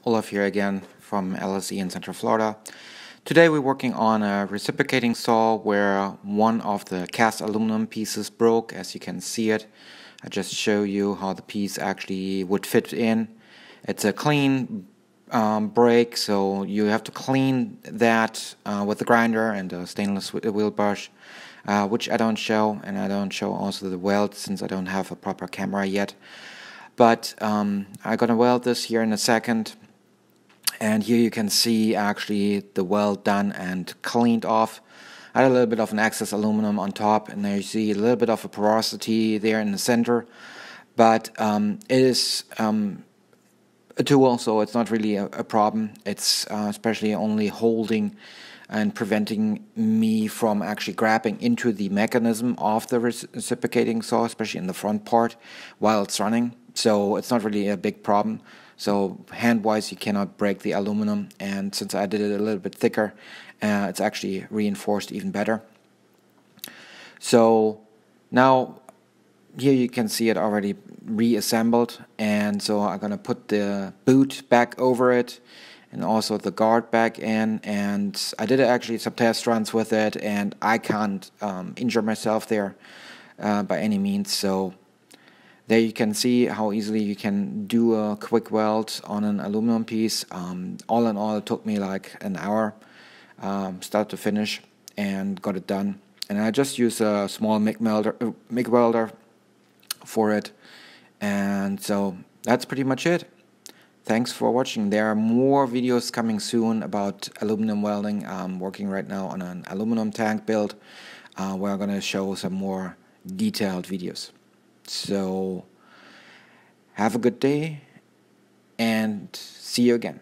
Olaf here again from LSE in Central Florida. Today we're working on a reciprocating saw where one of the cast aluminum pieces broke. As you can see it, I just show you how the piece actually would fit in. It's a clean break, so you have to clean that with the grinder and a stainless wheel brush, which I don't show, and I don't show also the weld since I don't have a proper camera yet. But I'm gonna weld this here in a second, and here you can see actually the weld done and cleaned off. I had a little bit of an excess aluminum on top, and there you see a little bit of a porosity there in the center, but it is a tool, so it's not really a problem. It's especially only holding and preventing me from actually grabbing into the mechanism of the reciprocating saw, especially in the front part while it's running. So it's not really a big problem. So hand-wise you cannot break the aluminum, and since I did it a little bit thicker, it's actually reinforced even better. So now here you can see it already reassembled, and so I'm gonna put the boot back over it and also the guard back in, and I did actually some test runs with it, and I can't injure myself there by any means. So there you can see how easily you can do a quick weld on an aluminum piece. All in all, it took me like an hour start to finish and got it done. And I just use a small MIG welder for it. And so that's pretty much it. Thanks for watching. There are more videos coming soon about aluminum welding. I'm working right now on an aluminum tank build where I'm going to show some more detailed videos. So have a good day and see you again.